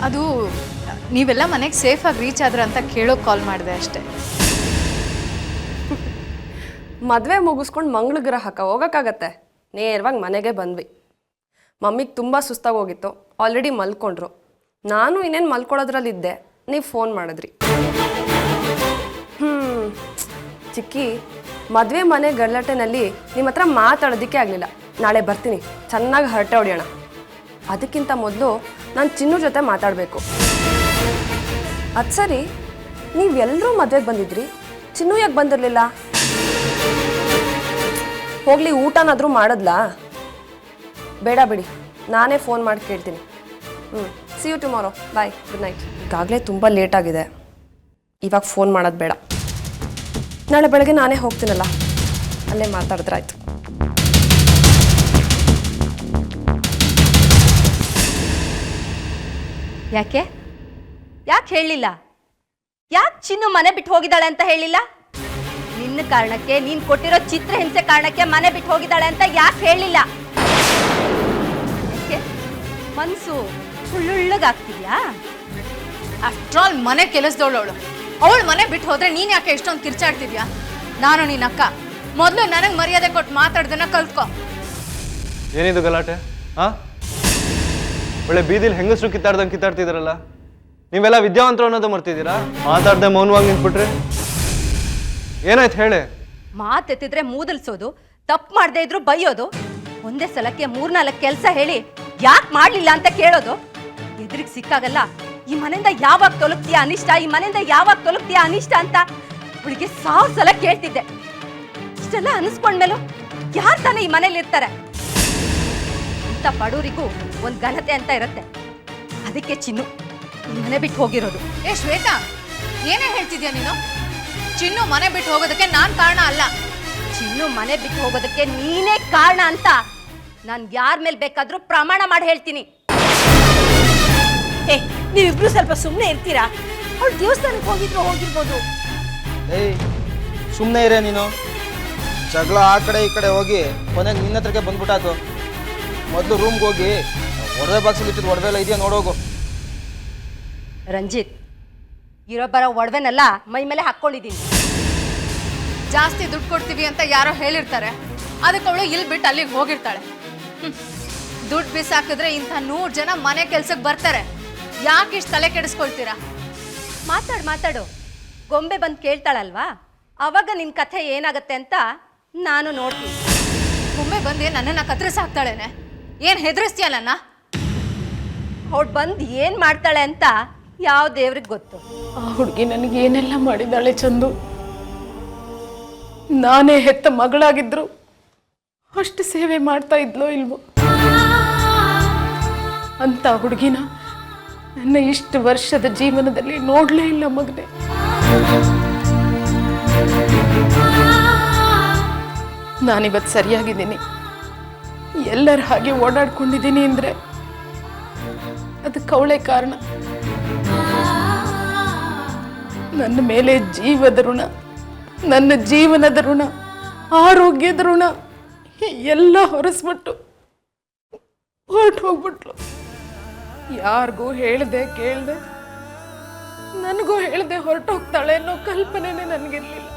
ಅದು ನೀವೆಲ್ಲ ಮನೆಗೆ ಸೇಫಾಗಿ ರೀಚ್ ಆದ್ರ ಅಂತ ಕೇಳೋಕೆ ಕಾಲ್ ಮಾಡಿದೆ ಅಷ್ಟೇ. ಮದುವೆ ಮುಗಿಸ್ಕೊಂಡು ಮಂಗಳ ಗ್ರಹಕ್ಕೆ ಹೋಗೋಕ್ಕಾಗತ್ತೆ, ನೇರವಾಗಿ ಮನೆಗೆ ಬಂದ್ವಿ. ಮಮ್ಮಿಗೆ ತುಂಬ ಸುಸ್ತಾಗಿ ಹೋಗಿತ್ತು, ಆಲ್ರೆಡಿ ಮಲ್ಕೊಂಡ್ರು. ನಾನು ಇನ್ನೇನು ಮಲ್ಕೊಳ್ಳೋದ್ರಲ್ಲಿದ್ದೆ, ನೀವು ಫೋನ್ ಮಾಡಿದ್ರಿ. ಚಿಕ್ಕಿ, ಮದುವೆ ಮನೆ ಗಲಾಟೆನಲ್ಲಿ ನಿಮ್ಮ ಹತ್ರ ಮಾತಾಡೋದಕ್ಕೆ ಆಗಲಿಲ್ಲ. ನಾಳೆ ಬರ್ತೀನಿ, ಚೆನ್ನಾಗಿ ಹರಟೆ ಹೊಡೆಯೋಣ. ಅದಕ್ಕಿಂತ ಮೊದಲು ನಾನು ಚಿನ್ನು ಜೊತೆ ಮಾತಾಡಬೇಕು. ಅದು ಸರಿ, ನೀವೆಲ್ಲರೂ ಮದುವೆಗೆ ಬಂದಿದ್ರಿ, ಚಿನ್ನು ಯಾಕೆ ಬಂದಿರಲಿಲ್ಲ? ಹೋಗಲಿ, ಊಟನಾದರೂ ಮಾಡಿದ್ಲಾ? ಬೇಡ ಬಿಡಿ, ನಾನೇ ಫೋನ್ ಮಾಡಿ ಕೇಳ್ತೀನಿ. See you tomorrow, bye, good night. ಈಗಾಗಲೇ ತುಂಬ ಲೇಟಾಗಿದೆ, ಇವಾಗ ಫೋನ್ ಮಾಡೋದು ಬೇಡ. ನಾಳೆ ಬೆಳಗ್ಗೆ ನಾನೇ ಹೋಗ್ತೀನಲ್ಲ, ಅಲ್ಲೇ ಮಾತಾಡಿದ್ರಾಯ್ತು. ಯಾಕೆ ಹೇಳಿಲ್ಲ? ಯಾಕೆ ಚಿನ್ನು ಮನೆ ಬಿಟ್ಟು ಹೋಗಿದ್ದಾಳೆ ಅಂತ ಹೇಳಿಲ್ಲ? ನಿನ್ನ ಕಾರಣಕ್ಕೆ, ನೀನು ಕೊಟ್ಟಿರೋ ಚಿತ್ರಹಿಂಸೆ ಕಾರಣಕ್ಕೆ ಮನೆ ಬಿಟ್ಟು ಹೋಗಿದ್ದಾಳೆ ಅಂತ ಯಾಕೆ ಹೇಳಿಲ್ಲ? ಯಾಕೆ ಮನಸ್ಸು ಸುಳ್ಳುಳ್ಳಗಾಗ್ತಿದ್ಯಾ? ಆಫ್ಟರ್ ಆಲ್ ಮನೆ ಕೆಲಸದವಳು ಅವಳು ಮನೆ ಬಿಟ್ಟು ಹೋದ್ರೆ ನೀನು ಯಾಕೆ ಎಷ್ಟೊಂದು ಕಿರ್ಚಾಡ್ತಿದ್ಯಾ? ನಾನು ನಿನ್ನ ಅಕ್ಕ, ಮೊದಲು ನನಗೆ ಮರ್ಯಾದೆ ಕೊಟ್ಟು ಮಾತಾಡ್ದನ್ನ ಕಲ್ತ್ಕೊ. ಏನಿದು ಗಲಾಟೆ? ಒಳ್ಳೆ ಬೀದಿಲಿ ಹೆಂಗಸರು ಕಿತ್ತಾಡ್ತಿದಾರಲ್ಲ, ನೀವೆಲ್ಲ ವಿದ್ಯಾವಂತರು ಅನ್ನೋದು ಮರ್ತಿದ್ದೀರಾ? ಮಾತಾಡ್ದೆ ಮೌನವಾಗಿ ನಿಂತ್ಬಿಟ್ರೆ ಏನಾಯ್ತು ಹೇಳಿ? ಮಾತೆತ್ತಿದ್ರೆ ಮೂದಲ್ಸೋದು, ತಪ್ಪು ಮಾಡದೇ ಇದ್ರು ಬೈಯೋದು, ಒಂದೇ ಸಲಕ್ಕೆ 3-4 ಕೆಲಸ ಹೇಳಿ ಯಾಕೆ ಮಾಡ್ಲಿಲ್ಲ ಅಂತ ಕೇಳೋದು, ಎದುರಿಗೆ ಸಿಕ್ಕಾಗಲ್ಲ ಈ ಮನೆಯಿಂದ ಯಾವಾಗ ತೊಲಗ್ತೀಯಾ ಅನಿಷ್ಟ, ಈ ಮನೆಯಿಂದ ಯಾವಾಗ ತೊಲಗ್ತೀಯಾ ಅನಿಷ್ಟ ಅಂತ ಅವಳಿಗೆ 1000 ಸಲ ಕೇಳ್ತಿದ್ದೆ. ಇಷ್ಟೆಲ್ಲ ಅನಿಸ್ಕೊಂಡ್ಮೇಲೂ ಯಾರು ತಾನೇ ಈ ಮನೇಲಿ ಇರ್ತಾರೆ? ಇಂಥ ಬಡವರಿಗೂ ಒಂದು ಘನತೆ ಅಂತ ಇರುತ್ತೆ. ಅದಕ್ಕೆ ಚಿನ್ನು ಈ ಮನೆ ಬಿಟ್ಟು ಹೋಗಿರೋದು. ಏ ಶ್ವೇತಾ, ಏನೇ ಹೇಳ್ತಿದ್ಯಾ ನೀನು? ಚಿನ್ನು ಮನೆ ಬಿಟ್ಟು ಹೋಗೋದಕ್ಕೆ ನಾನು ಕಾರಣ ಅಲ್ಲ. ಚಿನ್ನು ಮನೆ ಬಿಟ್ಟು ಹೋಗೋದಕ್ಕೆ ನೀನೇ ಕಾರಣ ಅಂತ ನಾನು ಯಾರ ಮೇಲೆ ಬೇಕಾದ್ರೂ ಪ್ರಮಾಣ ಮಾಡಿ ಹೇಳ್ತೀನಿ. ನೀವಿಬ್ರು ಸ್ವಲ್ಪ ಸುಮ್ಮನೆ ಇರ್ತೀರಾ? ಅವ್ಳು ದೇವಸ್ಥಾನಕ್ಕೆ ಹೋಗಿರ್ಬೋದು. ಏಯ್, ಸುಮ್ಮನೆ ಇರೇ ನೀನು. ಜಗಳ ಆ ಕಡೆ ಈ ಕಡೆ ಹೋಗಿ ಕೊನೆಗೆ ನಿನ್ನ ಹತ್ರಕ್ಕೆ ಬಂದ್ಬಿಟ್ಟಾತು. ಮೊದಲು ರೂಮ್ಗೆ ಹೋಗಿ ಒಡವೆ ಬಾಕ್ಸಲ್ಲಿ ಇಟ್ಟಿದ್ದು ಒಡವೆ ಎಲ್ಲ ಇದೆಯಾ ನೋಡೋಗು. ರಂಜಿತ್, ಇರೋ ಬರೋ ಒಡವೆನೆಲ್ಲ ಮೈ ಮೇಲೆ ಹಾಕ್ಕೊಂಡಿದ್ದೀನಿ. ಜಾಸ್ತಿ ದುಡ್ಡು ಕೊಡ್ತೀವಿ ಅಂತ ಯಾರೋ ಹೇಳಿರ್ತಾರೆ, ಅದಕ್ಕೆ ಅವಳು ಇಲ್ಲಿ ಬಿಟ್ಟು ಅಲ್ಲಿಗೆ ಹೋಗಿರ್ತಾಳೆ. ದುಡ್ಡು ಬಿಸಾಕಿದ್ರೆ ಇಂಥ 100 ಜನ ಮನೆ ಕೆಲ್ಸಕ್ಕೆ ಬರ್ತಾರೆ. ಯಾಕೆ ಇಷ್ಟು ತಲೆ ಕೆಡಿಸ್ಕೊಳ್ತೀರಾ? ಮಾತಾಡು. ಗೊಂಬೆ ಬಂದು ಕೇಳ್ತಾಳಲ್ವಾ, ಅವಾಗ ನಿನ್ನ ಕಥೆ ಏನಾಗತ್ತೆ ಅಂತ ನಾನು ನೋಡ್ತೀನಿ. ಗೊಂಬೆ ಬಂದು ನನ್ನನ್ನು ಕತ್ತರಿಸಾಕ್ತಾಳೇನೆ? ಏನು ಹೆದರಿಸ್ತೀಯ ನನ್ನ? ಅವಳು ಬಂದು ಏನು ಮಾಡ್ತಾಳೆ ಅಂತ ಯಾವ ದೇವ್ರಿಗೆ ಗೊತ್ತು. ಆ ಹುಡುಗಿ ನನಗೆ ಏನೆಲ್ಲ ಮಾಡಿದ್ದಾಳೆ ಚಂದು. ನಾನೇ ಹೆತ್ತ ಮಗಳಾಗಿದ್ರು ಅಷ್ಟು ಸೇವೆ ಮಾಡ್ತಾ ಇದ್ಲೋ ಇಲ್ವೋ? ಅಂತ ಹುಡುಗಿನ ನನ್ನ ಇಷ್ಟು ವರ್ಷದ ಜೀವನದಲ್ಲಿ ನೋಡಲೇ ಇಲ್ಲ ಮಗನೇ. ನಾನಿವತ್ತು ಸರಿಯಾಗಿದ್ದೀನಿ, ಎಲ್ಲರ ಹಾಗೆ ಓಡಾಡ್ಕೊಂಡಿದ್ದೀನಿ ಅಂದರೆ ಅದಕ್ಕೆ ಅವಳೇ ಕಾರಣ. ನನ್ನ ಮೇಲೆ ಜೀವದ ಋಣ, ನನ್ನ ಜೀವನದ ಋಣ, ಆರೋಗ್ಯದ ಋಣ ಎಲ್ಲ ಹೊರಸ್ಬಿಟ್ಟು ಹೊರಟು ಹೋಗ್ಬಿಟ್ಲು. ಯಾರಿಗೂ ಹೇಳ್ದೆ ಕೇಳ್ದೆ, ನನಗೂ ಹೇಳ್ದೆ ಹೊರಟು ಹೋಗ್ತಾಳೆ ಅನ್ನೋ ಕಲ್ಪನೆನೇ ನನಗಿರ್ಲಿಲ್ಲ.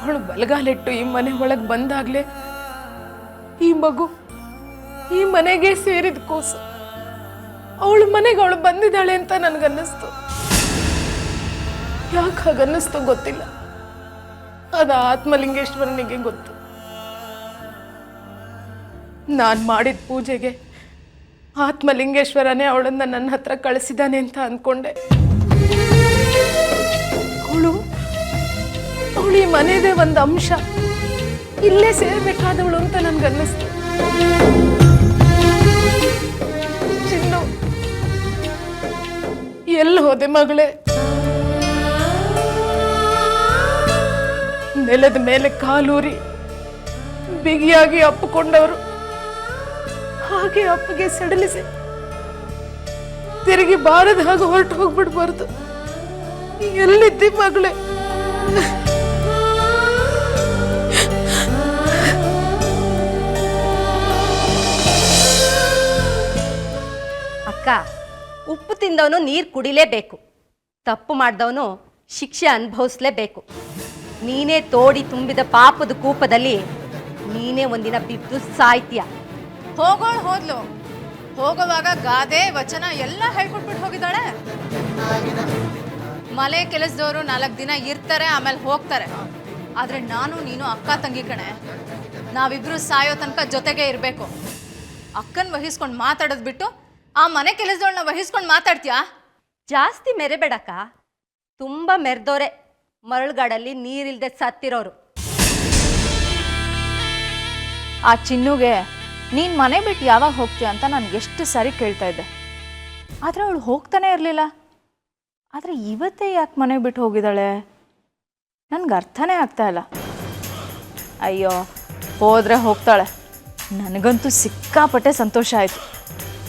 ಅವಳು ಬಲಗಾಲಿಟ್ಟು ಈ ಮನೆ ಒಳಗೆ ಬಂದಾಗ್ಲೇ ಈ ಮಗು ಈ ಮನೆಗೆ ಸೇರಿದ ಕೂಸು. ಅವಳು ಮನೆಗೆ ಅವಳು ಬಂದಿದ್ದಾಳೆ ಅಂತ ನನಗನ್ನಿಸ್ತು. ಯಾಕೆ ಹಾಗನ್ನಿಸ್ತು ಗೊತ್ತಿಲ್ಲ, ಅದು ಆತ್ಮಲಿಂಗೇಶ್ವರನಿಗೆ ಗೊತ್ತು. ನಾನು ಮಾಡಿದ ಪೂಜೆಗೆ ಆತ್ಮಲಿಂಗೇಶ್ವರನೇ ಅವಳನ್ನ ನನ್ನ ಹತ್ರ ಕಳಿಸಿದ್ದಾನೆ ಅಂತ ಅಂದ್ಕೊಂಡೆ. ಅವಳು ಈ ಮನೆದೇ ಒಂದು ಅಂಶ, ಇಲ್ಲೇ ಸೇರ್ಬೇಕಾದವಳು ಅಂತ ನನ್ಗನ್ನಿಸ್ತು. ಚಿನ್ನು, ಎಲ್ಲಿ ಹೋದೆ ಮಗಳೇ? ನೆಲದ ಮೇಲೆ ಕಾಲೂರಿ ಬಿಗಿಯಾಗಿ ಅಪ್ಪಿಕೊಂಡವರು ಹಾಗೆ ಅಪ್ಪಗೆ ಸಡಲಿಸಿ ತಿರುಗಿ ಬಾರದ ಹಾಗೆ ಹೊರಟು ಹೋಗ್ಬಿಡ್ಬಾರ್ದು. ಎಲ್ಲಿದ್ದಿ ಮಗಳೇ? ಚಿಕ್ಕ, ಉಪ್ಪು ತಿಂದವನು ನೀರು ಕುಡಿಲೇಬೇಕು, ತಪ್ಪು ಮಾಡಿದವನು ಶಿಕ್ಷೆ ಅನುಭವಿಸ್ಲೇಬೇಕು. ನೀನೇ ತೋಡಿ ತುಂಬಿದ ಪಾಪದ ಕೂಪದಲ್ಲಿ ನೀನೇ ಒಂದಿನ ಬಿದ್ದು ಸಾಯ್ತೀಯ. ಹೋಗೋಳು ಹೋದ್ಲು, ಹೋಗುವಾಗ ಗಾದೆ ವಚನ ಎಲ್ಲ ಹೇಳ್ಕೊಟ್ಬಿಟ್ಟು ಹೋಗಿದ್ದಾಳೆ. ಮನೆ ಕೆಲಸದವರು 4 ದಿನ ಇರ್ತಾರೆ, ಆಮೇಲೆ ಹೋಗ್ತಾರೆ. ಆದ್ರೆ ನಾನು ನೀನು ಅಕ್ಕ ತಂಗಿ ಕಣೆ, ನಾವಿಬ್ರು ಸಾಯೋ ತನಕ ಜೊತೆಗೆ ಇರಬೇಕು. ಅಕ್ಕನ್ ವಹಿಸ್ಕೊಂಡು ಮಾತಾಡೋದು ಬಿಟ್ಟು ಆ ಮನೆ ಕೆಲಸದವಳನ್ನ ವಹಿಸ್ಕೊಂಡು ಮಾತಾಡ್ತೀಯಾ? ಜಾಸ್ತಿ ಮೆರೆಬೇಡಕ್ಕ. ತುಂಬ ಮೆರೆದೋರೆ ಮರಳುಗಾಡಲ್ಲಿ ನೀರಿಲ್ದೆ ಸತ್ತಿರೋರು. ಆ ಚಿನ್ನುಗೆ ನೀನು ಮನೆ ಬಿಟ್ಟು ಯಾವಾಗ ಹೋಗ್ತೀಯ ಅಂತ ನಾನು ಎಷ್ಟು ಸಾರಿ ಕೇಳ್ತಾ ಇದ್ದೆ, ಆದರೆ ಅವಳು ಹೋಗ್ತಾನೆ ಇರಲಿಲ್ಲ. ಆದರೆ ಇವತ್ತೇ ಯಾಕೆ ಮನೆ ಬಿಟ್ಟು ಹೋಗಿದ್ದಾಳೆ ನನಗೆ ಅರ್ಥನೇ ಆಗ್ತಾ ಇಲ್ಲ. ಅಯ್ಯೋ, ಹೋದರೆ ಹೋಗ್ತಾಳೆ. ನನಗಂತೂ ಸಿಕ್ಕಾಪಟ್ಟೆ ಸಂತೋಷ ಆಯಿತು.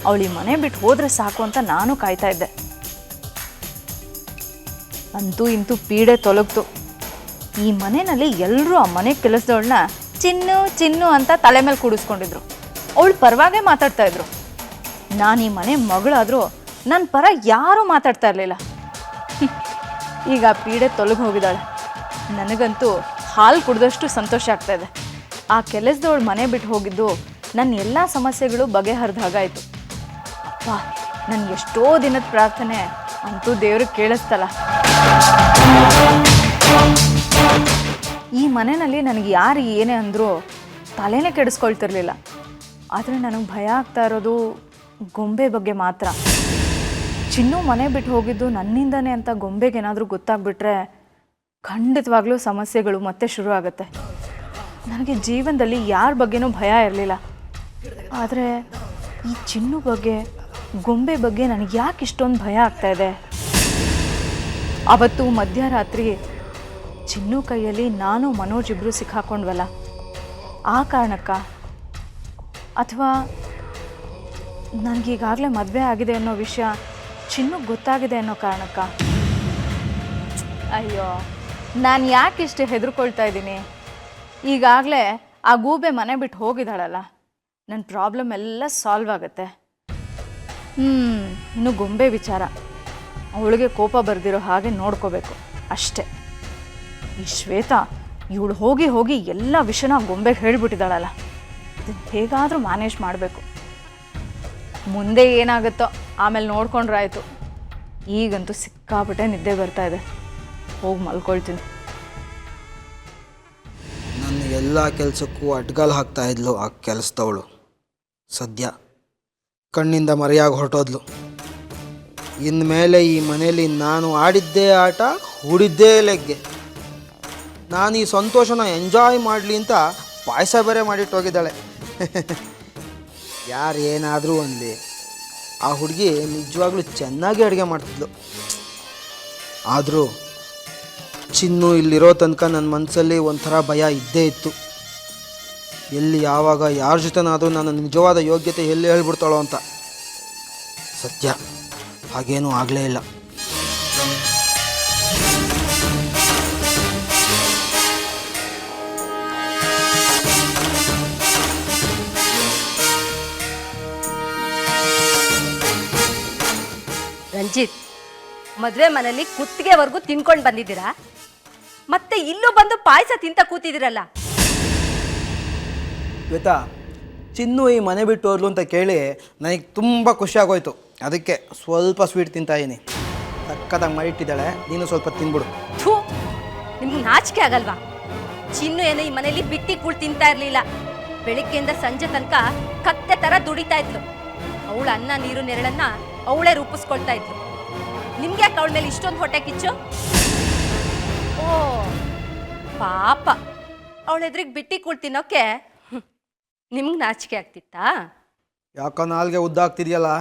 ಅವಳು ಈ ಮನೆ ಬಿಟ್ಟು ಹೋದರೆ ಸಾಕು ಅಂತ ನಾನು ಕಾಯ್ತಾ ಇದ್ದೆ. ಅಂತೂ ಇಂತೂ ಪೀಡೆ ತೊಲಗ್ತು. ಈ ಮನೆಯಲ್ಲಿ ಎಲ್ಲರೂ ಆ ಮನೆ ಕೆಲಸದವಳನ್ನ ಚಿನ್ನು ಚಿನ್ನು ಅಂತ ತಲೆ ಮೇಲೆ ಕೂಡಿಸ್ಕೊಂಡಿದ್ರು. ಅವಳು ಪರವಾಗೇ ಮಾತಾಡ್ತಾ ಇದ್ರು. ನಾನು ಈ ಮನೆ ಮಗಳಾದರೂ ನನ್ನ ಪರ ಯಾರೂ ಮಾತಾಡ್ತಾ ಇರಲಿಲ್ಲ. ಈಗ ಆ ಪೀಡೆ ತೊಲಗಿ ಹೋಗಿದ್ದಾಳೆ. ನನಗಂತೂ ಹಾಲು ಕುಡಿದಷ್ಟು ಸಂತೋಷ ಆಗ್ತಾ ಇದೆ. ಆ ಕೆಲಸದವಳು ಮನೆ ಬಿಟ್ಟು ಹೋಗಿದ್ದು ನನ್ನ ಎಲ್ಲ ಸಮಸ್ಯೆಗಳು ಬಗೆಹರಿದ ಹಾಗಾಯಿತು. ಅಪ್ಪ, ನನ್ನ ಎಷ್ಟೋ ದಿನದ ಪ್ರಾರ್ಥನೆ ಅಂತೂ ದೇವ್ರಿಗೆ ಕೇಳಿಸ್ತಲ್ಲ. ಈ ಮನೆಯಲ್ಲಿ ನನಗೆ ಯಾರು ಏನೇ ಅಂದರೂ ತಲೆನೇ ಕೆಡಿಸ್ಕೊಳ್ತಿರ್ಲಿಲ್ಲ. ಆದರೆ ನನಗೆ ಭಯ ಆಗ್ತಾ ಇರೋದು ಗೊಂಬೆ ಬಗ್ಗೆ ಮಾತ್ರ. ಚಿನ್ನು ಮನೆ ಬಿಟ್ಟು ಹೋಗಿದ್ದು ನನ್ನಿಂದನೇ ಅಂತ ಗೊಂಬೆಗೆ ಏನಾದರೂ ಗೊತ್ತಾಗ್ಬಿಟ್ರೆ ಖಂಡಿತವಾಗ್ಲೂ ಸಮಸ್ಯೆಗಳು ಮತ್ತೆ ಶುರು ಆಗುತ್ತೆ. ನನಗೆ ಜೀವನದಲ್ಲಿ ಯಾರ ಬಗ್ಗೆನೂ ಭಯ ಇರಲಿಲ್ಲ. ಆದರೆ ಈ ಚಿನ್ನು ಬಗ್ಗೆ, ಗೊಂಬೆ ಬಗ್ಗೆ ನನಗೆ ಯಾಕೆ ಇಷ್ಟೊಂದು ಭಯ ಆಗ್ತಾಯಿದೆ? ಅವತ್ತು ಮಧ್ಯರಾತ್ರಿ ಚಿನ್ನು ಕೈಯಲ್ಲಿ ನಾನು ಮನೋಜ್ ಇಬ್ಬರು ಸಿಕ್ಕಾಕೊಂಡ್ವಲ್ಲ, ಆ ಕಾರಣಕ್ಕ? ಅಥವಾ ನನಗೀಗಾಗಲೇ ಮದುವೆ ಆಗಿದೆ ಅನ್ನೋ ವಿಷಯ ಚಿನ್ನುಗೆ ಗೊತ್ತಾಗಿದೆ ಅನ್ನೋ ಕಾರಣಕ್ಕ? ಅಯ್ಯೋ, ನಾನು ಯಾಕೆ ಇಷ್ಟು ಹೆದರ್ಕೊಳ್ತಾ ಇದ್ದೀನಿ? ಈಗಾಗಲೇ ಆ ಗೂಬೆ ಮನೆ ಬಿಟ್ಟು ಹೋಗಿದ್ದಾಳಲ್ಲ, ನನ್ನ ಪ್ರಾಬ್ಲಮ್ ಎಲ್ಲ ಸಾಲ್ವ್ ಆಗುತ್ತೆ. ಇನ್ನು ಗೊಂಬೆ ವಿಚಾರ, ಅವಳಿಗೆ ಕೋಪ ಬರ್ದಿರೋ ಹಾಗೆ ನೋಡ್ಕೋಬೇಕು ಅಷ್ಟೆ. ಈ ಶ್ವೇತಾ ಇವಳು ಹೋಗಿ ಹೋಗಿ ಎಲ್ಲ ವಿಷಯನ ಗೊಂಬೆಗೆ ಹೇಳಿಬಿಟ್ಟಿದ್ದಾಳಲ್ಲ, ಇದನ್ನು ಹೇಗಾದರೂ ಮ್ಯಾನೇಜ್ ಮಾಡಬೇಕು. ಮುಂದೆ ಏನಾಗುತ್ತೋ ಆಮೇಲೆ ನೋಡ್ಕೊಂಡ್ರಾಯ್ತು. ಈಗಂತೂ ಸಿಕ್ಕಾಪಟ್ಟೆ ನಿದ್ದೆ ಬರ್ತಾ ಇದೆ, ಹೋಗಿ ಮಲ್ಕೊಳ್ತೀನಿ. ನನ್ನ ಎಲ್ಲ ಕೆಲಸಕ್ಕೂ ಅಡ್ಗಾಲು ಹಾಕ್ತಾ ಇದ್ಲು ಆ ಕೆಲಸದವಳು. ಸದ್ಯ ಕಣ್ಣಿಂದ ಮರೆಯಾಗಿ ಹೊರಟೋದ್ಲು. ಇನ್ಮೇಲೆ ಈ ಮನೇಲಿ ನಾನು ಆಡಿದ್ದೇ ಆಟ, ಹೂಡಿದ್ದೇ ಲೆಗ್ಗೆ. ನಾನು ಈ ಸಂತೋಷನ ಎಂಜಾಯ್ ಮಾಡಲಿ ಅಂತ ಪಾಯಸ ಬೇರೆ ಮಾಡಿಟ್ಟೋಗಿದ್ದಾಳೆ. ಯಾರು ಏನಾದರೂ ಅನ್ಲಿ, ಆ ಹುಡುಗಿ ನಿಜವಾಗ್ಲೂ ಚೆನ್ನಾಗಿ ಅಡುಗೆ ಮಾಡ್ತಿದ್ಲು. ಆದರೂ ಚಿನ್ನು ಇಲ್ಲಿರೋ ತನಕ ನನ್ನ ಮನಸ್ಸಲ್ಲಿ ಒಂಥರ ಭಯ ಇದ್ದೇ ಇತ್ತು. ಎಲ್ಲಿ ಯಾವಾಗ ಯಾರ ಜೊತೆನಾದರೂ ನನ್ನ ನಿಜವಾದ ಯೋಗ್ಯತೆ ಎಲ್ಲಿ ಹೇಳ್ಬಿಡ್ತಾಳೋ ಅಂತ. ಸತ್ಯ ಹಾಗೇನೂ ಆಗಲೇ ಇಲ್ಲ. ರಂಜಿತ್, ಮದುವೆ ಮನೇಲಿ ಕುತ್ತಿಗೆವರೆಗೂ ತಿನ್ಕೊಂಡು ಬಂದಿದ್ದೀರಾ, ಮತ್ತೆ ಇಲ್ಲೂ ಬಂದು ಪಾಯಸ ತಿಂತ ಕೂತಿದ್ದೀರಲ್ಲ. ಶ್ವೇತಾ, ಚಿನ್ನು ಈ ಮನೆ ಬಿಟ್ಟು ಹೋದ್ಲು ಅಂತ ಕೇಳಿ ನನಗೆ ತುಂಬ ಖುಷಿ ಆಗೋಯ್ತು. ಅದಕ್ಕೆ ಸ್ವಲ್ಪ ಸ್ವೀಟ್ ತಿಂತಾಯಿನಿ. ಸಕ್ಕತ್ತಾಗಿ ಮಾಡಿಟ್ಟಿದ್ದಾಳೆ, ನೀನು ಸ್ವಲ್ಪ ತಿನ್ಬಿಡು. ಥೂ, ನಿಮ್ಗೆ ನಾಚಿಕೆ ಆಗಲ್ವಾ? ಚಿನ್ನು ಏನು ಈ ಮನೇಲಿ ಬಿಟ್ಟಿ ಕೂಳ್ ತಿಂತಾ ಇರಲಿಲ್ಲ. ಬೆಳಿಗ್ಗೆಯಿಂದ ಸಂಜೆ ತನಕ ಕತ್ತೆ ಥರ ದುಡಿತಾ ಇದ್ಲು. ಅವಳ ಅನ್ನ ನೀರು ನೆರಳನ್ನ ಅವಳೇ ರೂಪಿಸ್ಕೊಳ್ತಾ ಇದ್ಲು. ನಿಮ್ಗೆ ಯಾಕೆ ಅವಳ ಮೇಲೆ ಇಷ್ಟೊಂದು ಹೊಟ್ಟೆ ಕಿಚ್ಚು? ಓ ಪಾಪ, ಅವಳ ಎದುರಿಗೆ ಬಿಟ್ಟಿ ಕೂಳ್ ತಿನ್ನೋಕೆ ನಿಮ್ಗೆ ನಾಚಿಕೆ ಆಗ್ತಿತ್ತಾ? ಯಾಕೋ ನಾಲ್ಗೆ ಉದ್ದಾಗ್ತಿದೆಯಲ್ಲ.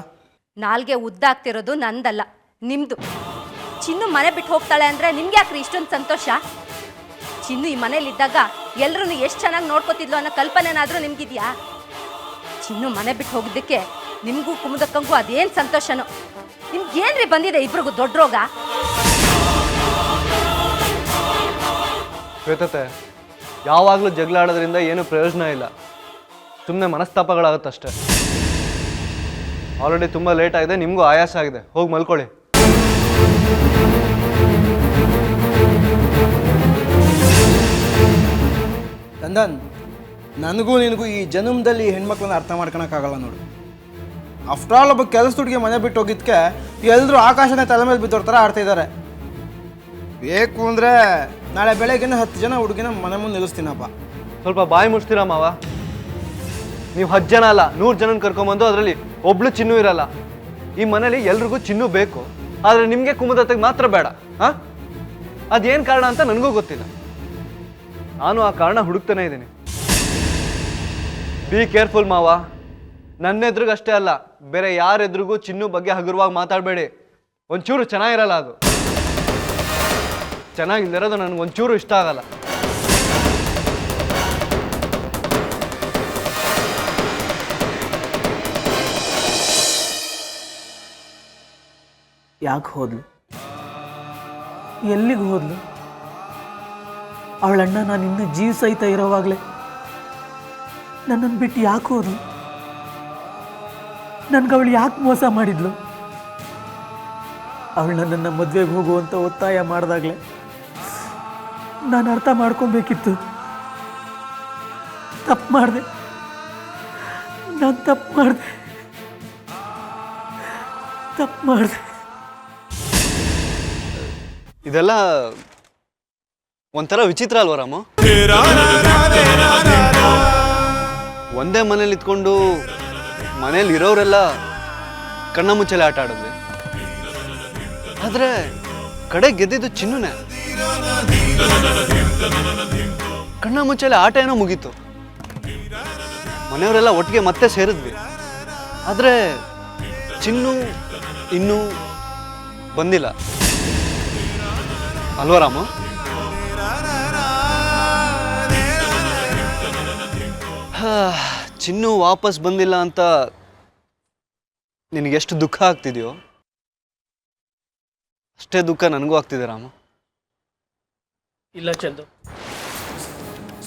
ನಾಲ್ಗೆ ಉದ್ದಾಗ್ತಿರೋದು ನಂದಲ್ಲ, ನಿಮ್ದು. ಚಿನ್ನು ಮನೆ ಬಿಟ್ಟು ಹೋಗ್ತಾಳೆ ಅಂದರೆ ನಿಮ್ಗೆ ಯಾಕ್ರಿ ಇಷ್ಟೊಂದು ಸಂತೋಷ? ಚಿನ್ನು ಈ ಮನೇಲಿದ್ದಾಗ ಎಲ್ಲರೂ ಎಷ್ಟು ಚೆನ್ನಾಗಿ ನೋಡ್ಕೋತಿದ್ಲು ಅನ್ನೋ ಕಲ್ಪನೆನಾದರೂ ನಿಮ್ಗಿದ್ಯಾ? ಚಿನ್ನು ಮನೆ ಬಿಟ್ಟು ಹೋಗಿದ್ದಕ್ಕೆ ನಿಮಗೂ ಕುಮುದಕ್ಕಂಗೂ ಅದೇನು ಸಂತೋಷನೋ. ನಿಮ್ಗೇನ್ರಿ ಬಂದಿದೆ ಇಬ್ರಿಗೂ ದೊಡ್ಡ ರೋಗ? ಶ್ವೇತತೆ, ಯಾವಾಗಲೂ ಜಗಳ ಆಡೋದ್ರಿಂದ ಏನೂ ಪ್ರಯೋಜನ ಇಲ್ಲ, ಸುಮ್ಮನೆ ಮನಸ್ತಾಪಗಳಾಗುತ್ತಷ್ಟೆ. ಆಲ್ರೆಡಿ ತುಂಬ ಲೇಟ್ ಆಗಿದೆ, ನಿಮಗೂ ಆಯಾಸ ಆಗಿದೆ, ಹೋಗಿ ಮಲ್ಕೊಳ್ಳಿ. ನಂದನ್, ನನಗೂ ನಿನಗೂ ಈ ಜನ್ಮದಲ್ಲಿ ಈ ಹೆಣ್ಮಕ್ಳನ್ನ ಅರ್ಥ ಮಾಡ್ಕೊಳಕ್ಕಾಗಲ್ಲ ನೋಡು. ಆಫ್ಟರ್ ಆಲ್ ಒಬ್ಬ ಕೆಲಸ ದುಡ್ಡಿಗೆ ಮನೆ ಬಿಟ್ಟು ಹೋಗಿದ್ಕೆ ಎಲ್ಲರೂ ಆಕಾಶನೇ ತಲೆ ಮೇಲೆ ಬಿದ್ದೋರ್ ಥರ ಆಡ್ತಾ ಇದ್ದಾರೆ. ಬೇಕು ಅಂದರೆ ನಾಳೆ ಬೆಳಗ್ಗೆನೇ 10 ಜನ ಹುಡುಗಿನ ಮನೆ ಮುಂದೆ ನಿಲ್ಲಿಸ್ತೀನಪ್ಪ. ಸ್ವಲ್ಪ ಬಾಯಿ ಮುಚ್ತೀರಾ ಮಾವ? ನೀವು 10 ಜನ ಅಲ್ಲ 100 ಜನನ ಕರ್ಕೊಂಬಂದು ಅದರಲ್ಲಿ ಒಬ್ಳು ಚಿನ್ನು ಇರಲ್ಲ. ಈ ಮನೇಲಿ ಎಲ್ರಿಗೂ ಚಿನ್ನು ಬೇಕು, ಆದರೆ ನಿಮಗೆ ಕುಮುದತೆಗೆ ಮಾತ್ರ ಬೇಡ. ಹಾಂ, ಅದೇನು ಕಾರಣ ಅಂತ ನನಗೂ ಗೊತ್ತಿಲ್ಲ. ನಾನು ಆ ಕಾರಣ ಹುಡುಕ್ತಾನೆ ಇದ್ದೀನಿ. ಬಿ ಕೇರ್ಫುಲ್ ಮಾವ. ನನ್ನ ಎದುರಿಗಷ್ಟೇ ಅಲ್ಲ, ಬೇರೆ ಯಾರ ಎದುರಿಗೂ ಚಿನ್ನು ಬಗ್ಗೆ ಹಗುರವಾಗಿ ಮಾತಾಡಬೇಡಿ. ಒಂಚೂರು ಚೆನ್ನಾಗಿರಲ್ಲ ಅದು. ಚೆನ್ನಾಗಿಲ್ಲದಿರೋದು ನನಗೊಂಚೂರು ಇಷ್ಟ ಆಗಲ್ಲ. ಯಾಕೆ ಹೋದ್ಲು? ಎಲ್ಲಿಗೆ ಹೋದ್ಲು? ಅವಳಣ್ಣ ನಾನು ಇನ್ನೂ ಜೀವ ಸಹಿತ ಇರೋವಾಗಲೇ ನನ್ನನ್ನು ಬಿಟ್ಟು ಯಾಕೆ ಹೋದ್ಲು? ನನ್ಗೆ ಅವಳು ಯಾಕೆ ಮೋಸ ಮಾಡಿದ್ಲು? ಅವಳು ನನ್ನನ್ನು ಮದುವೆಗೆ ಹೋಗುವಂತ ಒತ್ತಾಯ ಮಾಡಿದಾಗಲೇ ನಾನು ಅರ್ಥ ಮಾಡ್ಕೊಬೇಕಿತ್ತು. ತಪ್ಪು ಮಾಡಿದೆ, ನಾನು ತಪ್ಪು ಮಾಡಿದೆ. ಇದೆಲ್ಲ ಒಂಥರ ವಿಚಿತ್ರ ಅಲ್ವಾ ರಾಮು? ಒಂದೇ ಮನೇಲಿ ಇದ್ಕೊಂಡು ಮನೇಲಿ ಇರೋರೆಲ್ಲ ಕಣ್ಣ ಮುಚ್ಚಲೆ ಆಟ ಆಡಿದ್ವಿ, ಆದ್ರೆ ಕಡೆ ಗೆದ್ದಿದ್ದು ಚಿನ್ನುನೇ. ಕಣ್ಣ ಮುಚ್ಚಲೆ ಆಟ ಏನೋ ಮುಗೀತು, ಮನೆಯವರೆಲ್ಲ ಒಟ್ಟಿಗೆ ಮತ್ತೆ ಸೇರಿದ್ವಿ. ಆದ್ರೆ ಚಿನ್ನು ಇನ್ನೂ ಬಂದಿಲ್ಲ ಅಲ್ವಾ ರಾಮು? ಚಿನ್ನು ವಾಪಸ್ ಬಂದಿಲ್ಲ ಅಂತ ನಿನಗೆಷ್ಟು ದುಃಖ ಆಗ್ತಿದೆಯೋ ಅಷ್ಟೇ ದುಃಖ ನನಗೂ ಆಗ್ತಿದೆ ರಾಮು. ಇಲ್ಲ ಚಂದು,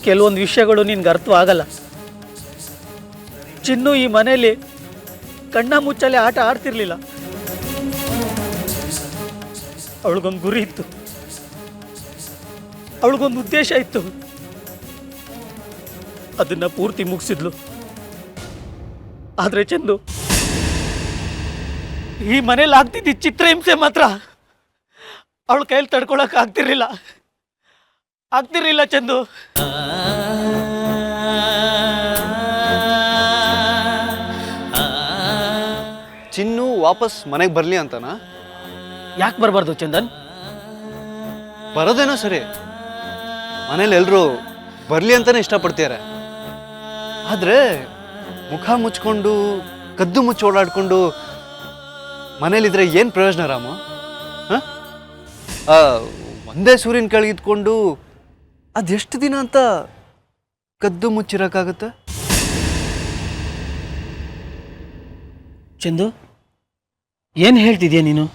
ಕೆಲವೊಂದು ವಿಷಯಗಳು ನಿನ್ಗೆ ಅರ್ಥವಾಗಲ್ಲ. ಚಿನ್ನು ಈ ಮನೆಯಲ್ಲಿ ಕಣ್ಣ ಮುಚ್ಚಲೆ ಆಟ ಆಡ್ತಿರ್ಲಿಲ್ಲ. ಅವಳಿಗೊಂದು ಗುರಿ ಇತ್ತು, ಅವಳಿಗೊಂದು ಉದ್ದೇಶ ಇತ್ತು, ಅದನ್ನ ಪೂರ್ತಿ ಮುಗಿಸಿದ್ಲು. ಆದ್ರೆ ಚಂದು, ಈ ಮನೇಲಿ ಆಗ್ತಿದ್ದ ಚಿತ್ರಹಿಂಸೆ ಮಾತ್ರ ಅವಳ ಕೈಯಲ್ಲಿ ತಡ್ಕೊಳಕ್ ಆಗ್ತಿರ್ಲಿಲ್ಲ ಚಂದು. ಚಿನ್ನು ವಾಪಸ್ ಮನೆಗೆ ಬರಲಿ ಅಂತನಾ? ಯಾಕೆ ಬರಬಾರ್ದು ಚಂದನ್? ಬರೋದೇನೋ ಸರಿ, ಮನೇಲಿ ಎಲ್ಲರೂ ಬರಲಿ ಅಂತಾನೆ ಇಷ್ಟಪಡ್ತಿದ್ದಾರೆ. ಆದರೆ ಮುಖ ಮುಚ್ಕೊಂಡು ಕದ್ದು ಮುಚ್ಚಿ ಓಡಾಡ್ಕೊಂಡು ಮನೇಲಿದ್ರೆ ಏನು ಪ್ರಯೋಜನ ರಾಮ? ಒಂದೇ ಸೂರ್ಯನ ಕೆಳಗಿದ್ಕೊಂಡು ಅದೆಷ್ಟು ದಿನ ಅಂತ ಕದ್ದು ಮುಚ್ಚಿರೋಕ್ಕಾಗತ್ತೆ? ಚಂದು, ಏನು ಹೇಳ್ತಿದ್ಯಾ ನೀನು?